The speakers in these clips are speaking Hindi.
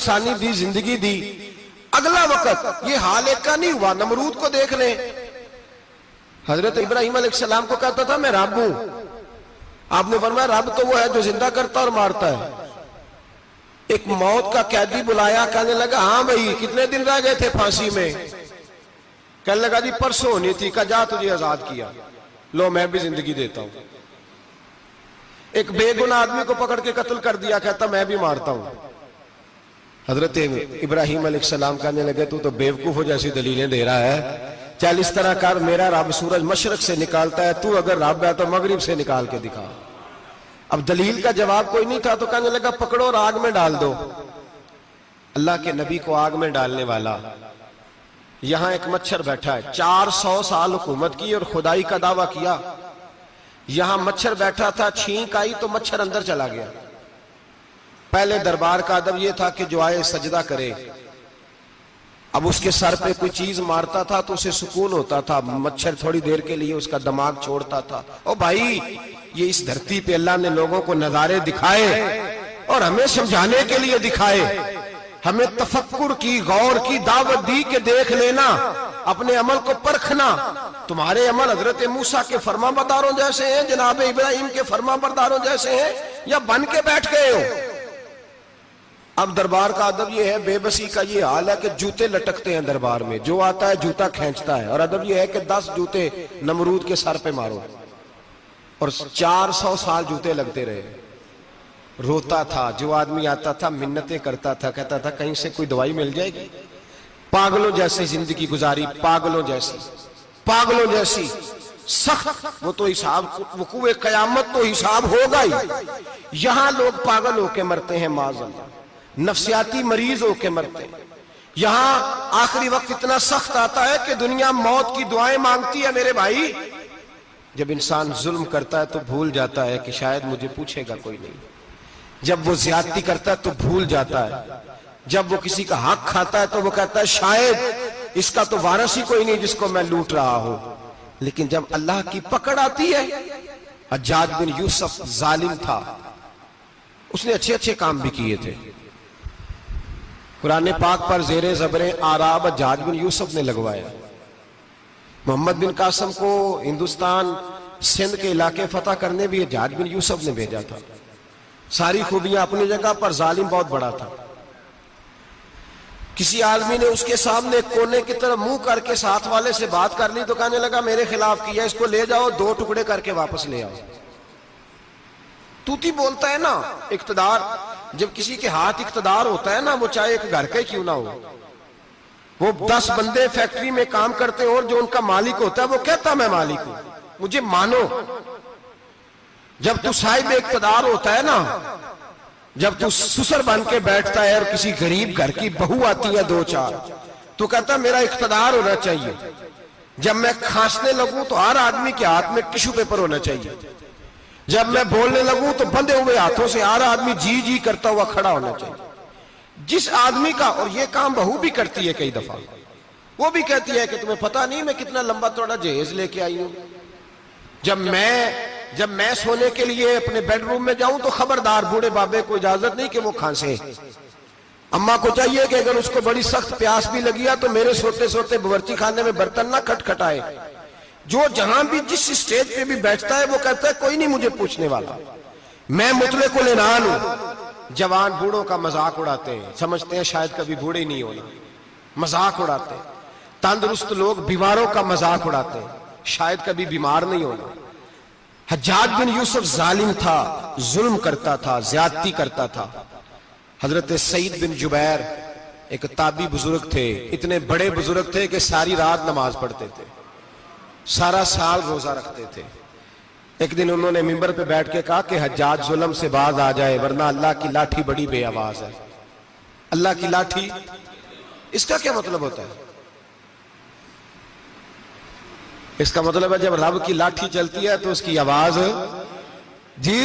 नफसानी दी, जिंदगी दी। अगला वक्त ये हाल एक का नहीं हुआ, नमरूद को देख ले। हजरत इब्राहिम अलैहिस्सलाम को कहता था मैं रब हूं, आपने फरमाया रब तो वो है जो जिंदा करता और मारता है। एक मौत का कैदी बुलाया, कहने लगा हाँ भाई कितने दिन रह गए थे फांसी में? कहने लगा जी परसों होनी थी। कहा जा तुझे आजाद किया, लो मैं भी जिंदगी देता हूं। एक बेगुनाह आदमी को पकड़ के कत्ल कर दिया, कहता मैं भी मारता हूं। हजरत इब्राहिम अलैहिस्सलाम कहने लगे तू तो बेवकूफों जैसी दलीलें दे रहा है, चल इस तरह कर, मेरा रब सूरज मशरक से निकालता है, तू अगर रब है तो मगरिब से निकाल के दिखा। अब दलील का जवाब कोई नहीं था तो कहने लगा पकड़ो और आग में डाल दो। अल्लाह के नबी को आग में डालने वाला, यहां एक मच्छर बैठा है, 400 साल हुकूमत की और खुदाई का दावा किया। यहां मच्छर बैठा था, छींक आई तो मच्छर अंदर चला गया। पहले दरबार का अदब यह था कि जो आए सजदा करे। अब उसके सर पे कोई चीज मारता था तो उसे सुकून होता था, मच्छर थोड़ी देर के लिए उसका दिमाग छोड़ता था। ओ भाई ये इस धरती पे अल्लाह ने लोगों को नजारे दिखाए और हमें समझाने के लिए दिखाए, हमें तफक्कुर की, गौर की दावत दी कि देख लेना, अपने अमल को परखना। तुम्हारे अमल हजरत मूसा के फरमाबरदारों जैसे हैं, जनाब इब्राहिम के फरमाबरदारों जैसे हैं, या बन के बैठ गए हो? अब दरबार का अदब यह है, बेबसी का ये हाल है कि जूते लटकते हैं दरबार में, जो आता है जूता खींचता है। और अदब यह है कि 10 जूते नमरूद के सर पे मारो, और 400 साल जूते लगते रहे। रोता था, जो आदमी आता था मिन्नतें करता था, कहता था कहीं से कोई दवाई मिल जाएगी। पागलों जैसी जिंदगी गुजारी, पागलों जैसी सख्त। वो तो हिसाब, वकूए कयामत तो हिसाब होगा ही। यहां लोग पागल होके मरते हैं, माज़अल्लाह, नफ्सियाती मरीज होके मरते हैं। यहां आखिरी वक्त इतना सख्त आता है कि दुनिया मौत की दुआएं मांगती है। मेरे भाई, जब इंसान जुल्म करता है तो भूल जाता है कि शायद मुझे पूछेगा कोई नहीं। जब वो ज्यादती करता है तो भूल जाता है। जब वो किसी का हक खाता है तो वो कहता है शायद इसका तो वारिस ही कोई नहीं जिसको मैं लूट रहा हूं। लेकिन जब अल्लाह की पकड़ आती है, हज्जाज बिन यूसुफ जालिम था, उसने अच्छे अच्छे काम भी किए थे। कुरान पाक पर जेरे ज़बरे आराब हज्जाज बिन यूसुफ ने लगवाया। मोहम्मद बिन कासिम को हिंदुस्तान सिंध के इलाके फतह करने भी हज्जाज बिन यूसुफ ने भेजा था। सारी खूबियां अपनी जगह पर, जालिम बहुत बड़ा था। किसी आदमी ने उसके सामने कोने की तरफ मुंह करके साथ वाले से बात कर ली तो कहने लगा मेरे खिलाफ किया, इसको ले जाओ, 2 टुकड़े करके वापस ले आओ। तूती बोलता है ना इक्तदार, जब किसी के हाथ इक्तदार होता है ना, वो चाहे एक घर का क्यों ना हो, वो 10 बंदे फैक्ट्री में काम करते हो और जो उनका मालिक होता है वो कहता मैं मालिक हूं, मुझे मानो। जब तू साहिब इक्तदार होता है ना, जब तू सुसर बन के बैठता है और किसी गरीब घर की बहू आती है 2-4, तो कहता मेरा इक्तदार होना चाहिए। जब मैं खांसने लगूं तो हर आदमी के हाथ में टिश्यू पेपर होना चाहिए। जब मैं बोलने लगूं तो बंधे हुए हाथों से हर आदमी जी जी करता हुआ खड़ा होना चाहिए। जिस आदमी का, और ये काम बहू भी करती है कई दफा, वो भी कहती है कि तुम्हें पता नहीं मैं कितना लंबा थोड़ा जहेज लेके आई हूं। जब मैं सोने के लिए अपने बेडरूम में जाऊं तो खबरदार, बूढ़े बाबे को इजाजत नहीं कि वो खांसे। अम्मा को चाहिए कि अगर उसको बड़ी सख्त प्यास भी लगी है तो मेरे सोते सोते बावर्ची खाने में बर्तन ना खटखटाए। जो जहां भी जिस स्टेज पे भी बैठता है वो कहता है कोई नहीं मुझे पूछने वाला, मैं मुतलकुल इनान हूं। जवान बूढ़ों का मजाक उड़ाते हैं, समझते हैं शायद कभी बूढ़े नहीं होना, मजाक उड़ाते हैं। तंदुरुस्त लोग बीमारों का मजाक उड़ाते हैं, शायद कभी बीमार नहीं होना। हज्जाज बिन यूसुफ जालिम था, जुल्म करता था, ज्यादती करता था। हजरत सईद बिन जुबैर एक ताबी बुजुर्ग थे, इतने बड़े बुजुर्ग थे कि सारी रात नमाज पढ़ते थे, सारा साल रोजा रखते थे। एक दिन उन्होंने मिंबर पे बैठ के कहा कि हज्जाज जुल्म से बाज आ जाए वरना अल्लाह की लाठी बड़ी बेआवाज है। अल्लाह की लाठी, इसका क्या मतलब होता है? इसका मतलब है जब रब की लाठी चलती है तो उसकी आवाज जी,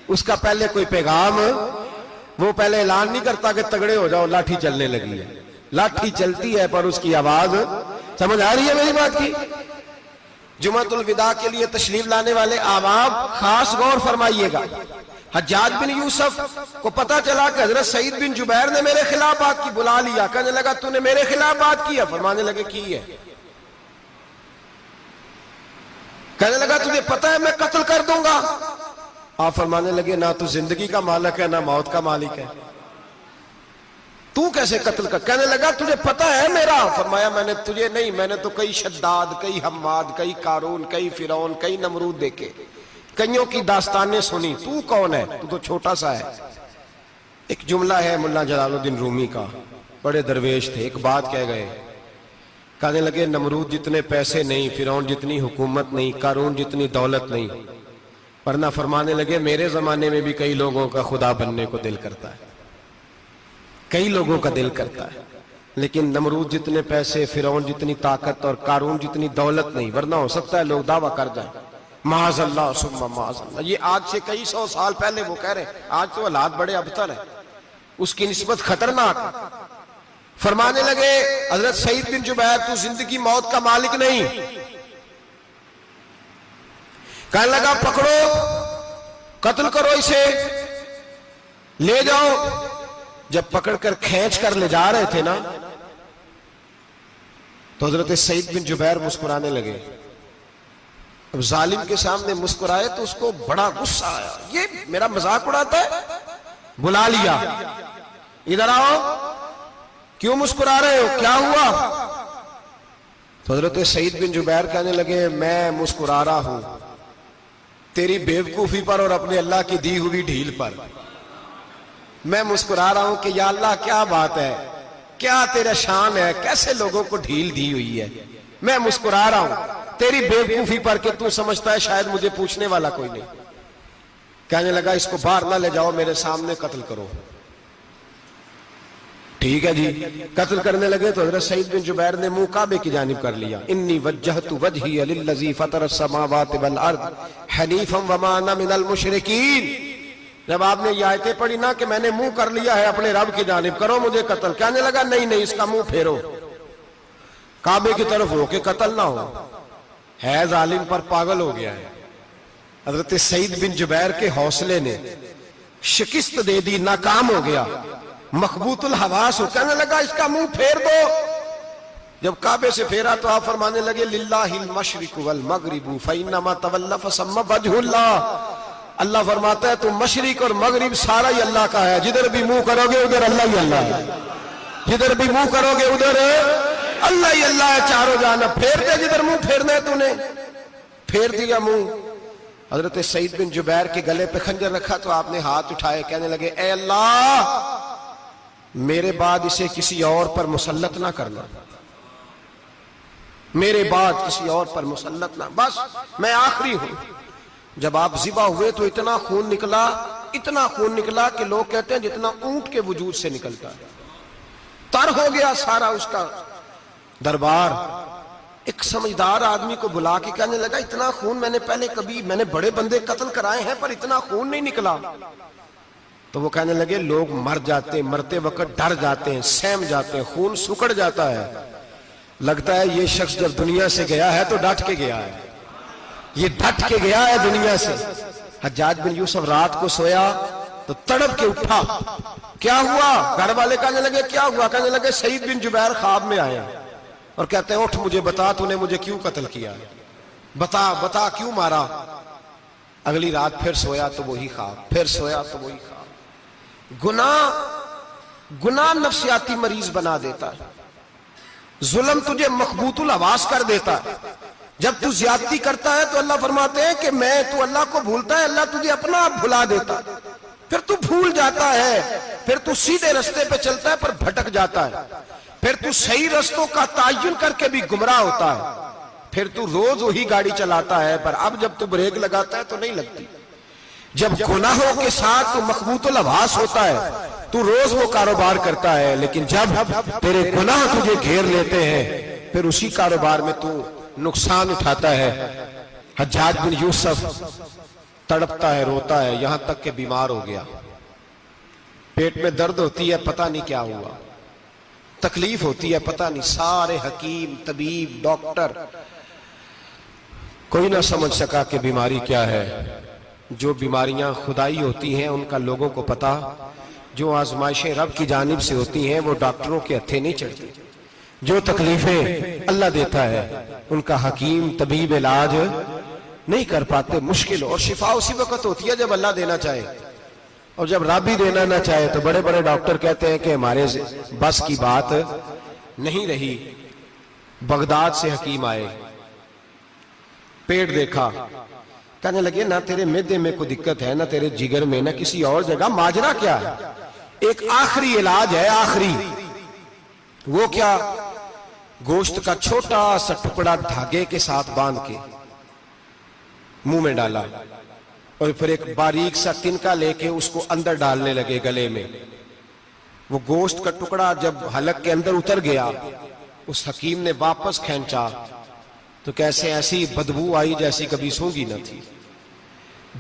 उसका पहले कोई पैगाम, वो पहले ऐलान नहीं करता कि तगड़े हो जाओ लाठी चलने लगी है। लाठी चलती है पर उसकी आवाज, समझ आ रही है मेरी बात की? जुमातुल विदा के लिए तशरीफ लाने वाले आवाम खास गौर फरमाइएगा। हज्जाज बिन यूसुफ को पता चला कि हजरत सईद बिन जुबैर ने मेरे खिलाफ बात की, बुला लिया। कहने लगा तूने मेरे खिलाफ बात की है? फरमाने लगे की है। कहने लगा तुझे पता है मैं कत्ल कर दूंगा? आप फरमाने लगे ना तू जिंदगी का मालिक है ना मौत का मालिक है, तू कैसे कत्ल कर? कहने लगा तुझे पता है मेरा? फरमाया मैंने तुझे नहीं, मैंने तो कई शद्दाद, कई हम्माद, कई कारून, कई फिरौन, कई नमरूद देखे, कईयों की दास्तानें सुनी, तू कौन है? तू तो छोटा सा है। एक जुमला है मुल्ला जलालुद्दीन रूमी का, बड़े दरवेश थे, एक बात कह गए। कहने लगे नमरूद जितने पैसे नहीं, फिरौन जितनी हुकूमत नहीं, कारून जितनी दौलत नहीं, वरना फरमाने लगे मेरे जमाने में भी कई लोगों का खुदा बनने को दिल करता है, कई लोगों का दिल करता है, लेकिन नमरूद जितने पैसे, फिरौन जितनी ताकत और कारून जितनी दौलत नहीं, वरना हो सकता है लोग दावा कर जाए माज़अल्लाह सुम्मा माज़अल्लाह। ये आज से कई सौ साल पहले वो कह रहे हैं, आज तो हालात बड़े अबतर है, उसकी निस्बत खतरनाक। फरमाने लगे हजरत सईद बिन जुबैर तू जिंदगी मौत का मालिक नहीं। कहने लगा पकड़ो, कत्ल करो इसे, ले जाओ। जब पकड़कर खींच कर ले जा रहे थे ना, तो हजरत सईद बिन जुबैर मुस्कुराने लगे। अब जालिम के सामने मुस्कुराए तो उसको बड़ा गुस्सा आया, ये मेरा मजाक उड़ाता है। बुला लिया, इधर आओ, क्यों मुस्कुरा रहे हो, क्या हुआ? तो हजरत सईद बिन जुबैर कहने लगे मैं मुस्कुरा रहा हूं तेरी बेवकूफी पर और अपने अल्लाह की दी हुई ढील पर। मैं मुस्कुरा रहा हूं कि या अल्लाह क्या बात है, क्या तेरा शान है, कैसे लोगों को ढील दी हुई है। मैं मुस्कुरा रहा हूं तेरी बेवकूफी पर कि तू समझता है शायद मुझे पूछने वाला कोई नहीं। कहने लगा इसको बाहर ना ले जाओ, मेरे सामने कत्ल करो। ठीक है जी, कत्ल करने लगे तो हजरत सईद बिन जुबैर ने मुंह काबे की जानिब कर लिया। इन्नी वज्जहतु वजही लिल्लज़ी फतरा अस्समावाति वल अर्द हनीफम वमा अना मिनल मुशरिकीन। जब आपने ये आयतें पढ़ी ना कि मैंने मुंह कर लिया है अपने रब की जानिब, करो मुझे कत्ल। कहने लगा नहीं नहीं, इसका मुंह फेरो, काबे की तरफ हो के कत्ल ना हो। है जालिम पर पागल हो गया है। हजरत सईद बिन जुबैर के हौसले ने शिकस्त दे दी, नाकाम हो गया, मखबूतुल हवास हो। कहने लगा इसका मुंह फेर दो। जब काबे से फेरा तो आप फरमाने लगे लिल्लाहिल मशरिकु वल मगरिबु फइन्नमा तवल्ला फसम्मा वजहुल्लाह। अल्लाह फरमाता है तुम मशरिक और मगरिब सारा ही अल्लाह का है, जिधर भी मुंह करोगे उधर अल्लाह ही अल्लाह है, जिधर भी मुंह करोगे उधर अल्लाह ही अल्लाह है, चारों जाना। फेर दे जिधर मुंह फेरना है तूने, फेर दिया मुंह। हजरत सईद बिन जुबैर के गले पे खंजर रखा तो आपने हाथ उठाए, कहने लगे ए अल्लाह मेरे बाद इसे किसी और पर मुसल्लत ना करना, मेरे बाद किसी और पर मुसल्लत ना, बस मैं आखिरी हूं। जब आप जिबा हुए तो इतना खून निकला, इतना खून निकला कि लोग कहते हैं जितना ऊंट के वजूद से निकलता है। तर हो गया सारा उसका दरबार। एक समझदार आदमी को बुला के कहने लगा इतना खून मैंने पहले कभी, मैंने बड़े बंदे कत्ल कराए हैं पर इतना खून नहीं निकला। तो वो कहने लगे लोग मर जाते, मरते वक्त डर जाते हैं, सहम जाते हैं, खून सुकड़ जाता है, लगता है ये शख्स जब दुनिया से गया है तो डट के गया है, ये डट के गया है दुनिया से। हज्जाज बिन यूसुफ रात को सोया तो तड़प के उठा, क्या हुआ? घर वाले कहने लगे क्या हुआ? कहने लगे सईद बिन जुबैर ख्वाब में आए और कहते हैं उठ मुझे बता तूने मुझे क्यों कत्ल किया, बता बता क्यों मारा। अगली रात फिर सोया तो वही ख्वाब, फिर सोया तो वही ख्वाब। गुनाह नफ्सियाती मरीज बना देता है, जुल्म तुझे मखबूतुल हवास कर देता है। जब तू ज्यादती करता है तो अल्लाह फरमाते हैं कि मैं, तू अल्लाह को भूलता है, अल्लाह तुझे अपना आप भुला देता है। फिर तू भूल जाता है, फिर तू सीधे रास्ते पे चलता है पर भटक जाता है, फिर तू सही रास्तों का तायुन करके भी गुमराह होता है, फिर तू रोज वही गाड़ी चलाता है पर अब जब तू ब्रेक लगाता है तो नहीं लगती। जब गुनाहों के साथ तू मखबूतुल हवास होता है तू रोज वो कारोबार करता है, लेकिन जब तेरे गुनाह तुझे घेर लेते हैं फिर उसी कारोबार में तू नुकसान उठाता है। हज्जाज बिन यूसुफ तड़पता है, रोता है, यहां तक कि बीमार हो गया, पेट में दर्द होती है, पता नहीं क्या हुआ, तकलीफ होती है, पता नहीं। सारे हकीम, तबीब, डॉक्टर, कोई ना समझ सका कि बीमारी क्या है। जो बीमारियां खुदाई होती हैं उनका लोगों को पता, जो आजमाइशें रब की जानिब से होती हैं वो डॉक्टरों के हत्थे नहीं चढ़ती, जो तकलीफें अल्लाह देता है उनका हकीम तबीब इलाज नहीं कर पाते, मुश्किल। और शिफा उसी वक्त होती है जब अल्लाह देना चाहे, और जब रब भी देना ना चाहे तो बड़े बड़े डॉक्टर कहते हैं कि हमारे बस की बात नहीं रही। बगदाद से हकीम आए, पेट देखा, कहने लगे ना तेरे मैदे में कोई दिक्कत है, ना तेरे जिगर में, ना किसी और जगह, माजरा क्या है? एक आखिरी इलाज है, आखिरी। वो क्या? गोश्त का छोटा सा टुकड़ा धागे के साथ बांध के मुंह में डाला और फिर एक बारीक सा तिनका लेके उसको अंदर डालने लगे गले में। वो गोश्त का टुकड़ा जब हलक के अंदर उतर गया, उस हकीम ने वापस खींचा तो कैसे ऐसी बदबू आई जैसी कभी सूंघी न थी।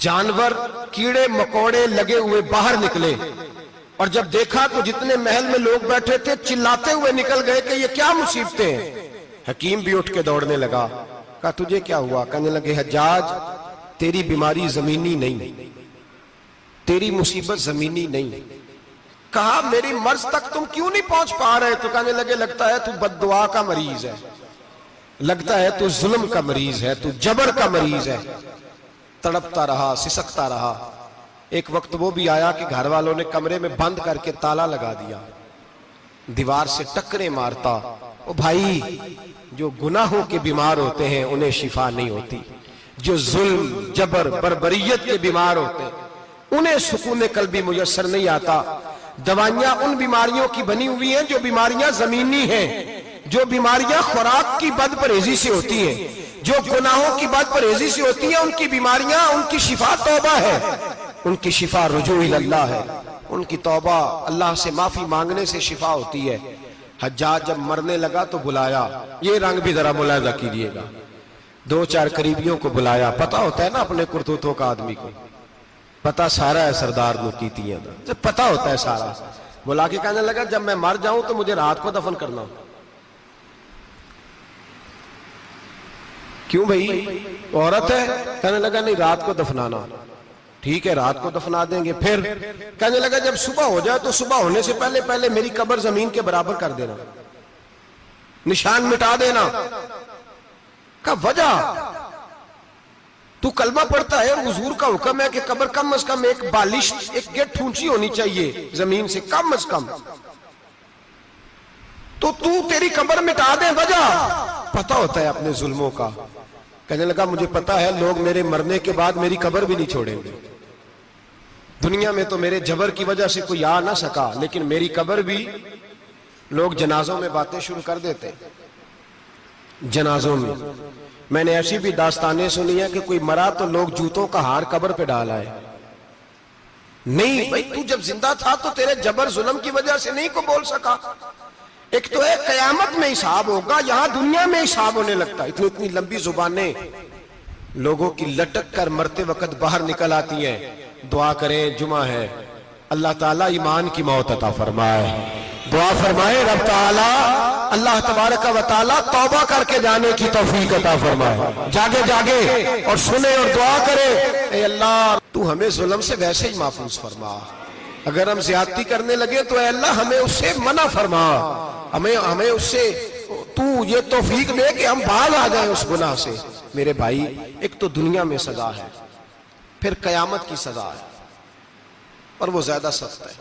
जानवर कीड़े मकोड़े लगे हुए बाहर निकले, और जब देखा तो जितने महल में लोग बैठे थे चिल्लाते हुए निकल गए कि ये क्या मुसीबतें हैं। हकीम भी उठ के दौड़ने लगा। कहा तुझे क्या हुआ? कहने लगे हज्जाज तेरी बीमारी जमीनी नहीं, तेरी मुसीबत जमीनी नहीं। कहा मेरी मर्ज तक तुम क्यों नहीं पहुंच पा रहे? तो कहने लगे लगता है तू बद्दुआ का मरीज है, लगता है तू जुल्म का मरीज है, तू जबर का मरीज है। तड़पता रहा, सिसकता रहा। एक वक्त वो भी आया कि घर वालों ने कमरे में बंद करके ताला लगा दिया, दीवार से टक्करे मारता। ओ भाई, जो गुनाहों के बीमार होते हैं उन्हें शिफा नहीं होती, जो जुल्म जबर बर्बरियत के बीमार होते हैं उन्हें सुकून कल्बी मुयस्सर नहीं आता। दवाइयां उन बीमारियों की बनी हुई हैं जो बीमारियां जमीनी हैं, जो बीमारियां खुराक की बदपरहेजी से होती हैं, जो गुनाहों की बदपरहेजी से होती हैं, उनकी बीमारियां, उनकी शिफा तौबा है, उनकी शिफा रुजू इल्लाह है, उनकी तौबा अल्लाह से माफी मांगने से शिफा होती है। हज्जाज जब मरने लगा तो बुलाया, ये रंग भी जरा मुलाहिजा कीजिएगा, दो चार करीबियों को बुलाया। पता होता है ना अपने करतूतों का आदमी को, पता सारा है सरदार नुकीतियां का, जब पता होता है सारा। बुला के कहने लगा जब मैं मर जाऊं तो मुझे रात को दफन करना। क्यों भाई, औरत है? कहने लगा नहीं, रात को दफनाना। ठीक है, रात को दफना देंगे। फिर कहने लगा जब सुबह हो जाए तो सुबह होने से पहले पहले मेरी कब्र जमीन के बराबर कर देना, निशान मिटा देना। का वजह तू कलमा पढ़ता है, हुजूर का हुक्म है कि कब्र कम अज कम एक बालिश, एक गेट ऊंची होनी चाहिए जमीन से, कम अज कम। तो तू तेरी कब्र मिटा दे, वजह पता होता है अपने जुल्मों का। कहने लगा मुझे पता है लोग मेरे मरने के बाद मेरी कब्र भी नहीं छोड़ेंगे। दुनिया में तो मेरे जबर की वजह से कोई आ ना सका, लेकिन मेरी कब्र भी लोग जनाजों में बातें शुरू कर देते। जनाजों में मैंने ऐसी भी दास्तानें सुनी है कि कोई मरा तो लोग जूतों का हार कब्र पे डाल आए। नहीं भाई, तू जब जिंदा था तो तेरे जबर जुल्म की वजह से नहीं को बोल सका। एक तो है कयामत में हिसाब होगा, यहां दुनिया में हिसाब होने लगता। इतनी इतनी लंबी जुबानें लोगों की लटक कर मरते वक्त बाहर निकल आती हैं। दुआ करें, जुमा है, अल्लाह ताला ईमान की मौत अता फरमाए। दुआ फरमाए रब ताला, अल्लाह तबारक व तआला तौबा करके जाने की तौफीक अता फरमाए। जागे जागे और सुने और दुआ करे, ए अल्लाह तू हमें जुल्म से वैसे ही महफूज फरमा। अगर हम ज्यादती करने लगे तो अल्लाह हमें उससे मना फरमा, हमें उससे तू ये तौफीक दे कि हम बाज आ जाए उस गुनाह से। मेरे भाई, एक तो दुनिया में सजा है, फिर कयामत की सजा है, और वो ज्यादा सख्त है।